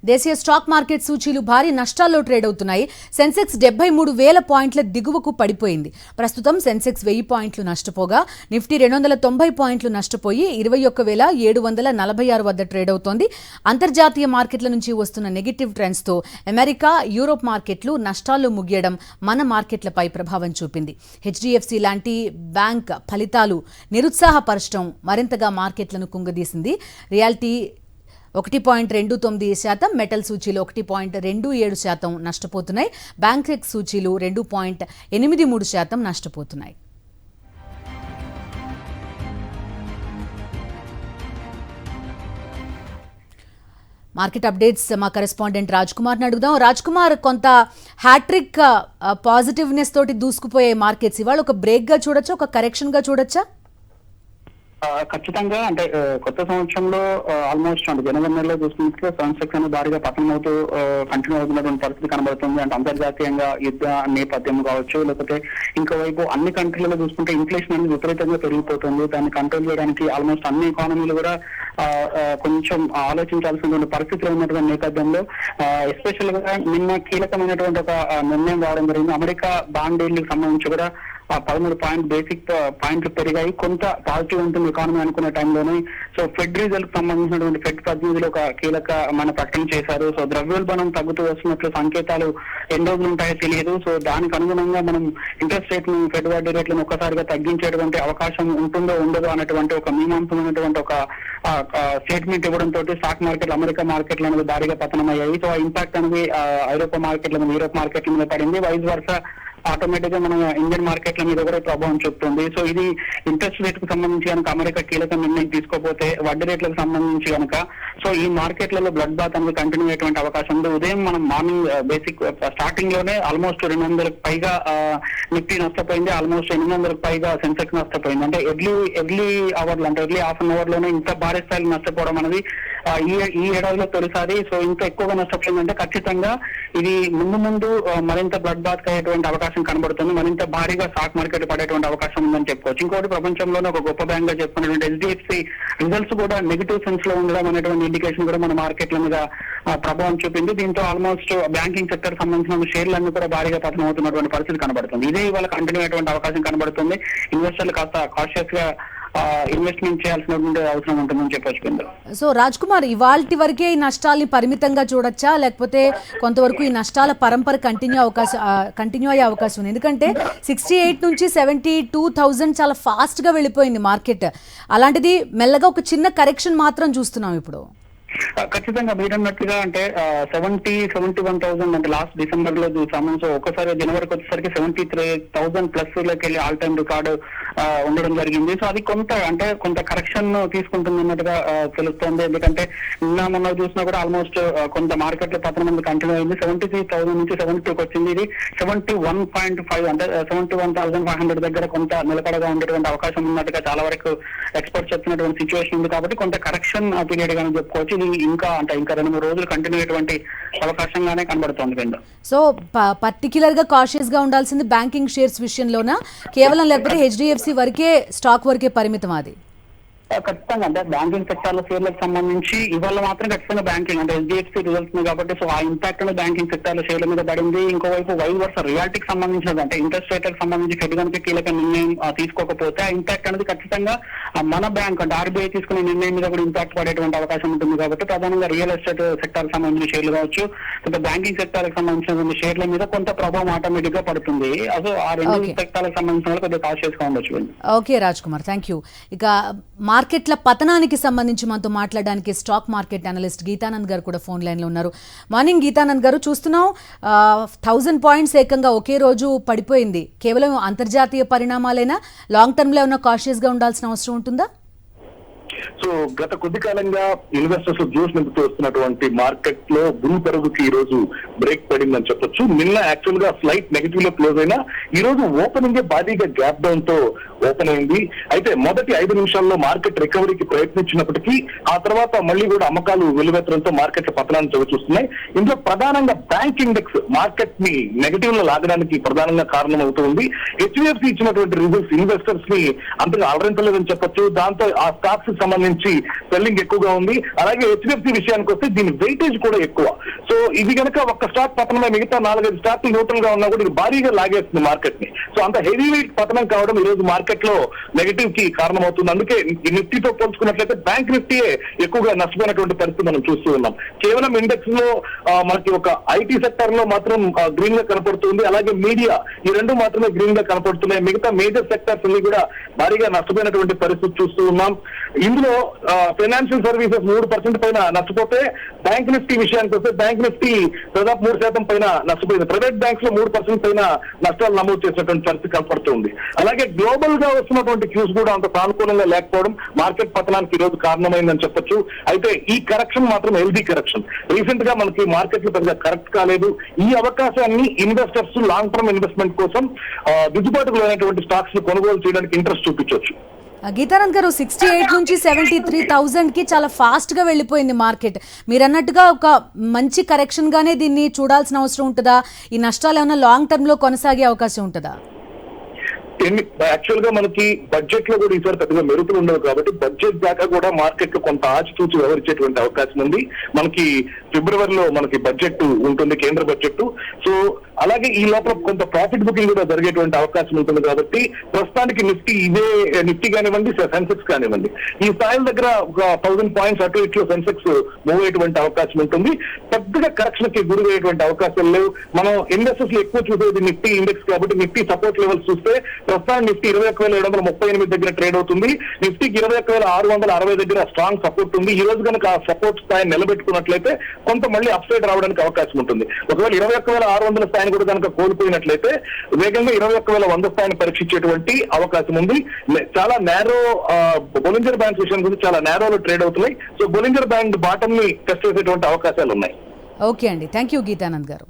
దేశీయ stock market సూచీలు భారీ నష్టాల్లో ట్రేడ్ అవుతున్నాయి. సెన్సెక్స్ 73,000 పాయింట్ల దిగువకు పడిపోయింది. ప్రస్తుతం సెన్సెక్స్ 1000 పాయింట్లు నష్టపోగా నిఫ్టీ 290 పాయింట్లు నష్టపోయి 21,746 వద్ద ట్రేడ్ అవుతోంది. అంతర్జాతీయ మార్కెట్ల నుంచి వస్తున్న నెగటివ్ ట్రెండ్స్ తో అమెరికా, యూరోప్ మార్కెట్లు నష్టాల్లో ముగియడం మన మార్కెట్లపై ప్రభావం చూపింది. హెచ్డిఎఫ్సి లాంటి బ్యాంక్ ఫలితాలు నిరుత్సాహపరచడం మరింతగా మార్కెట్లను కుంగదీసింది. రియాలిటీ 1.29%, మెటల్ సూచీలు 1.27% నష్టపోతున్నాయి. బ్యాంక్ సూచీలు 2.83% నష్టపోతున్నాయి. మార్కెట్ అప్డేట్స్ మా కరెస్పాండెంట్ రాజ్ కుమార్ని అడుగుదాం. రాజ్ కుమార్, కొంత హ్యాట్రిక్ పాజిటివ్నెస్ తోటి దూసుకుపోయే మార్కెట్స్ ఇవాళ ఒక బ్రేక్ గా చూడొచ్చా, ఒక కరెక్షన్ గా చూడొచ్చా? ఖచ్చితంగా అంటే కొత్త సంవత్సరంలో ఆల్మోస్ట్ అంటే జనవరి నెలలో చూసుకుంటే సెన్సెక్స్ అనేది భారీగా పతనం అవుతూ కంటిన్యూ అవుతున్నటువంటి పరిస్థితి కనబడుతుంది. అంటే అంతర్జాతీయంగా యుద్ధ నేపథ్యం కావచ్చు, లేకపోతే ఇంకోవైపు అన్ని కంట్రీలలో చూసుకుంటే ఇన్ఫ్లేషన్ అనేది విపరీతంగా పెరిగిపోతుంది. దాన్ని కంట్రోల్ చేయడానికి ఆల్మోస్ట్ అన్ని ఎకానమీలు కూడా కొంచెం ఆలోచించాల్సినటువంటి పరిస్థితిలో ఉన్నటువంటి నేపథ్యంలో ఎస్పెషల్ గా నిన్న కీలకమైనటువంటి ఒక నిర్ణయం రావడం జరిగింది. అమెరికా బాండ్ డీల్కి సంబంధించి కూడా 13 బేసిక్ పాయింట్లు పెరిగాయి. కొంత పాజిటివ్ ఉంటుంది ఎకానమీ అనుకునే టైంలోనే. సో ఫెడ్ రిజల్ట్ సంబంధించినటువంటి ఫెడ్ ప్రతినిధులు ఒక కీలకమైన ప్రకటన చేశారు. సో ద్రవ్యోల్బణం తగ్గుతూ వస్తున్నట్లు సంకేతాలు ఎన్ని రోజులు ఉంటాయో తెలియదు. సో దానికి అనుగుణంగా మనం ఇంట్రెస్ట్ రేట్ ను, ఫెడ్ వడ్డీ రేట్లను ఒక్కసారిగా తగ్గించేటువంటి అవకాశం ఉంటుందో ఉండదో అనేటువంటి ఒక మీమాంసమైనటువంటి ఒక స్టేట్మెంట్ ఇవ్వడంతో స్టాక్ మార్కెట్, అమెరికా మార్కెట్లు అనేది భారీగా పతనమయ్యాయి. సో ఆ ఇంపాక్ట్ అనేది ఐరోపా మార్కెట్ల మీద, యూరోప్ మార్కెట్ల మీద పడింది. వైస్ వర్స ఆటోమేటిక్ గా మన ఇండియన్ మార్కెట్ల మీద కూడా ప్రభావం చూపుతుంది. సో ఇది ఇంట్రెస్ట్ రేట్ కు సంబంధించి కనుక అమెరికా కీలక నిర్ణయం తీసుకోకపోతే వడ్డీ రేట్లకు సంబంధించి కనుక సో ఈ మార్కెట్లలో బ్లడ్ బాత్ అనేది కంటిన్యూ అయ్యేటువంటి అవకాశం ఉంది. ఉదయం మనం మార్నింగ్ బేసిక్ స్టార్టింగ్ లోనే ఆల్మోస్ట్ 200కు పైగా నిఫ్టీ నష్టపోయింది. ఆల్మోస్ట్ 800కు పైగా సెన్సెక్స్ నష్టపోయింది. అంటే ఎర్లీ అవర్లు, అంటే ఎర్లీ హాఫ్ అన్ అవర్ లోనే ఇంత భారీ స్థాయిలో నష్టపోవడం అనేది ఈ ఏడాదిలో తొలిసారి. సో ఇంత ఎక్కువగా నష్టపోయిందంటే ఖచ్చితంగా ఇది ముందు మరింత బ్లడ్ బాత్ అయ్యేటువంటి అవకాశం కనబడుతుంది. మరింత భారీగా స్టాక్ మార్కెట్ పడేటువంటి అవకాశం ఉందని చెప్పుకోవచ్చు. ఇంకోటి, ప్రపంచంలోనే ఒక గొప్ప బ్యాంక్ గా చెప్పుకున్నటువంటి హెచ్డిఎఫ్సి రిజల్ట్స్ కూడా నెగిటివ్ సెన్స్ లో ఉండడం అనేటువంటి ఇండికేషన్ కూడా మన మార్కెట్ల మీద ప్రభావం చూపింది. దీంతో ఆల్మోస్ట్ బ్యాంకింగ్ సెక్టర్ సంబంధించిన షేర్లన్నీ కూడా భారీగా పతనం అవుతున్నటువంటి పరిస్థితి కనబడుతుంది. ఇదే ఇవాళ కంటిన్యూ అయ్యేటువంటి అవకాశం కనబడుతుంది. ఇన్వెస్టర్లు కాస్త కాషియస్ గా ఇన్వెస్ట్మెంట్ చేయాల్సినటువంటి అవసరం ఉంటుందని చెప్పొచ్చు. సో రాజ్ కుమార్, ఇవాల్టి వరకే ఈ నష్టాల్ని పరిమితంగా చూడొచ్చా, లేకపోతే కొంతవరకు ఈ నష్టాల పరంపర కంటిన్యూ అయ్యే అవకాశం ఉంది? ఎందుకంటే 68 నుంచి 72,000 చాలా ఫాస్ట్ గా వెళ్ళిపోయింది మార్కెట్. అలాంటిది మెల్లగా ఒక చిన్న కరెక్షన్ మాత్రం చూస్తున్నాం ఇప్పుడు. ఖచ్చితంగా మీరు అన్నట్టుగా అంటే 71,000 అంటే లాస్ట్ డిసెంబర్ లో చూసాము. సో ఒకసారి జనవరికి వచ్చేసరికి 73,000 ప్లస్ లోకి వెళ్ళి ఆల్ టైమ్ రికార్డు ఉండడం జరిగింది. సో అది కొంత కరెక్షన్ తీసుకుంటుంది అన్నట్టుగా తెలుస్తోంది. ఎందుకంటే నిన్న మొన్న చూసినా కూడా ఆల్మోస్ట్ కొంత మార్కెట్ లో పతనం అనేది కంటిన్యూ అయింది. 73,000 నుంచి 72కి వచ్చింది. ఇది 71.5 అంటే 71,500 దగ్గర కొంత నిలకడగా ఉండేటువంటి అవకాశం ఉన్నట్టుగా చాలా వరకు ఎక్స్పర్ట్స్ చెప్తున్నటువంటి సిచ్యువేషన్ ఉంది. కాబట్టి కొంత కరెక్షన్ పీరియడ్ గానే చెప్పుకోవచ్చు. ఇది ఇంకా 2-3 రోజులు కంటిన్యూ అయ్యేటువంటి అవకాశంగానే కనబడుతోంది. సో పర్టిక్యులర్ గా కాషియస్ గా ఉండాల్సింది బ్యాంకింగ్ షేర్స్ విషయంలోనా, కేవలం లేకపోతే హెచ్డిఎఫ్సి వరకే స్టాక్ వరకే పరిమితం? అది ఖచ్చితంగా అంటే బ్యాంకింగ్ సెక్టార్ల షేర్లకు సంబంధించి ఇవాళ మాత్రం ఖచ్చితంగా బ్యాంకింగ్ అంటే హెచ్డిఎఫ్సి రిజల్ట్స్ కాబట్టి సో ఆ ఇంపాక్ట్ అనేది బ్యాంకింగ్ సెక్టార్ల షేర్ల మీద పడింది. ఇంకోవైపు వైస్ వర్స రియాలిటీకి సంబంధించినది అంటే ఇంట్రెస్ట్ రేట్లకు సంబంధించి ఫెడ్ కనుక కీలక నిర్ణయం తీసుకోకపోతే ఆ ఇంపాక్ట్ అనేది ఖచ్చితంగా మన బ్యాంక్ అంటే ఆర్బీఐ తీసుకునే నిర్ణయం మీద కూడా ఇంపాక్ట్ పడేటువంటి అవకాశం ఉంటుంది. కాబట్టి ప్రధానంగా రియల్ ఎస్టేట్ సెక్టార్ సంబంధించిన షేర్లు కావచ్చు, లేదా బ్యాంకింగ్ సెక్టార్కి సంబంధించిన షేర్ల మీద కొంత ప్రభావం ఆటోమేటిక్ గా పడుతుంది. అసలు ఆ రెండు సెక్టార్లకు సంబంధించిన కొద్దిగా కాషియస్ గా ఉండొచ్చు. Okay Raj Kumar, thank you. ఇక మార్కెట్ల పతనానికి సంబంధించి మనతో మాట్లాడడానికి స్టాక్ మార్కెట్ అనలిస్ట్ గీతానంద్ గారు కూడా ఫోన్ లైన్ లో ఉన్నారు. మార్నింగ్ గీతానంద్ గారు, చూస్తున్నాం 1000 పాయింట్స్ ఏకంగా ఒకే రోజు పడిపోయింది. కేవలం అంతర్జాతీయ పరిణామాలైనా, లాంగ్ టర్మ్ లో ఏమైనా కాషియస్ గా ఉండాల్సిన అవసరం ఉంటుందా? సో గత కొద్ది కాలంగా ఇన్వెస్టర్స్ జ్యూస్ నింపుతూ వస్తున్నటువంటి మార్కెట్ లో బుల్ పెరుగుకి ఈ రోజు బ్రేక్ పడిందని చెప్పొచ్చు. నిన్న యాక్చువల్ గా ఫ్లైట్ నెగిటివ్ లో క్లోజ్ అయినా ఈ రోజు ఓపెనింగ్ భారీగా గ్యాప్ డౌన్ తో ఓపెన్ అయింది. అయితే మొదటి 5 నిమిషాల్లో మార్కెట్ రికవరీకి ప్రయత్నించినప్పటికీ ఆ తర్వాత మళ్ళీ కూడా అమ్మకాలు వెలువెత్తడంతో మార్కెట్ పతనాన్ని చవిచూస్తున్నాయి. ఇందులో ప్రధానంగా బ్యాంక్ ఇండెక్స్ మార్కెట్ ని నెగటివ్ లో లాగడానికి ప్రధానంగా కారణం అవుతుంది. HDFC ఇచ్చినటువంటి రిజల్ట్స్ ఇన్వెస్టర్స్ ని అంతగా అలరించలేదని చెప్పొచ్చు. దాంతో ఆ స్టాక్స్ సంబంధించి సెల్లింగ్ ఎక్కువగా ఉంది. అలాగే HDFC విషయానికి వస్తే దీని వెయిటేజ్ కూడా ఎక్కువ. సో ఇది కనుక ఒక్క స్టాక్ పతనమే మిగతా 4-5 స్టాక్లు న్యూట్రల్ గా ఉన్నా కూడా ఇది భారీగా లాగేస్తుంది మార్కెట్ ని. సో అంత హెవీ వెయిట్ పతనం కావడం ఈ రోజు మార్కెట్ లో నెగటివ్ కి కారణం అవుతుంది. అందుకే నిఫ్టీతో పోల్చుకున్నట్లయితే బ్యాంక్ నిఫ్టీయే ఎక్కువగా నష్టపోయినటువంటి పరిస్థితి మనం చూస్తూ ఉన్నాం. కేవలం ఇండెక్స్ లో మనకి ఒక IT సెక్టర్ లో మాత్రం గ్రీన్ గా కనపడుతుంది. అలాగే మీడియా ఈ రెండు మాత్రమే గ్రీన్ గా కనపడుతున్నాయి. మిగతా మేజర్ సెక్టర్స్ అన్ని కూడా భారీగా నష్టపోయినటువంటి పరిస్థితి చూస్తూ ఉన్నాం. ఇందులో ఫైనాన్షియల్ సర్వీసెస్ 3% పైన నష్టపోతే బ్యాంక్ నిఫ్టీ విషయానికి వస్తే బ్యాంక్ నిఫ్టీ దాదాపు 3% పైన నష్టపోయింది. ప్రైవేట్ బ్యాంక్స్ లో 3% పైన నష్టాలు నమోదు చేసినటువంటి పరిస్థితి కనపడుతుంది. అలాగే గ్లోబల్ గా వస్తున్నటువంటి క్యూస్ కూడా అంత సానుకూలంగా లేకపోవడం మార్కెట్ పతనానికి ఈ రోజు కారణమైందని చెప్పొచ్చు. అయితే ఈ కరెక్షన్ మాత్రం హెల్దీ కరెక్షన్. రీసెంట్ గా మనకి మార్కెట్ లో పెద్దగా కరెక్ట్ కాలేదు. ఈ అవకాశాన్ని ఇన్వెస్టర్స్ లాంగ్ టర్మ్ ఇన్వెస్ట్మెంట్ కోసం దిద్దుబాటులో అయినటువంటి స్టాక్స్ ని కొనుగోలు చేయడానికి ఇంట్రెస్ట్ చూపించవచ్చు. గీతానంద్ గారు 68 నుంచి 73,000 కి చాలా ఫాస్ట్ గా వెళ్ళిపోయింది మార్కెట్. మీరు అన్నట్టుగా ఒక మంచి కరెక్షన్ గానే దీన్ని చూడాల్సిన అవసరం ఉంటుందా? ఈ నష్టాలు ఏమైనా లాంగ్ టర్మ్ లో కొనసాగే అవకాశం ఉంటుందా? యాక్చువల్ గా మనకి బడ్జెట్ లో కూడా ఈసారి పెద్దగా మెరుపులు ఉండవు కాబట్టి బడ్జెట్ దాకా కూడా మార్కెట్ లో కొంత ఆచితూచి వ్యవహరించేటువంటి అవకాశం ఉంది. మనకి ఫిబ్రవరిలో మనకి బడ్జెట్ ఉంటుంది, కేంద్ర బడ్జెట్. సో అలాగే ఈ లోపల కొంత ప్రాఫిట్ బుకింగ్ కూడా జరిగేటువంటి అవకాశం ఉంటుంది కాబట్టి ప్రస్తుతానికి నిఫ్టీ కానివ్వండి, సెన్సెక్స్ కానివ్వండి ఈ స్థాయిల దగ్గర ఒక 1000 పాయింట్స్ అటు ఇట్లు సెన్సెక్స్ మూవ్ అయ్యేటువంటి అవకాశం ఉంటుంది. పెద్దగా కరెక్షన్ కి గురి అయ్యేటువంటి అవకాశాలు లేవు. మనం ఇన్వెస్టర్స్ లో ఎక్కువ చూసేది నిఫ్టీ ఇండెక్స్ కాబట్టి నిఫ్టీ సపోర్ట్ లెవెల్స్ చూస్తే ప్రస్తుతం నిఫ్టీ 21,738 దగ్గర ట్రేడ్ అవుతుంది. నిఫ్టీకి 21,660 దగ్గర స్ట్రాంగ్ సపోర్ట్ ఉంది. ఈ రోజు కనుక ఆ సపోర్ట్ స్థాయిని నిలబెట్టుకున్నట్లయితే కొంత మళ్ళీ అప్ సైడ్ రావడానికి అవకాశం ఉంటుంది. ఒకవేళ 21,600 స్థాయిని కూడా కనుక కోల్పోయినట్లయితే వేగంగా 21,100 స్థాయిని పరీక్షించేటువంటి అవకాశం ఉంది. చాలా నేరో బొలింజర్ బ్యాండ్ విషయం గురించి చాలా నేరోలో ట్రేడ్ అవుతున్నాయి. సో బొలింజర్ బ్యాండ్ బాటమ్ ని టెస్ట్ చేసేటువంటి అవకాశాలు ఉన్నాయి. ఓకే అండి, థ్యాంక్ యూ గీతానంద్ గారు.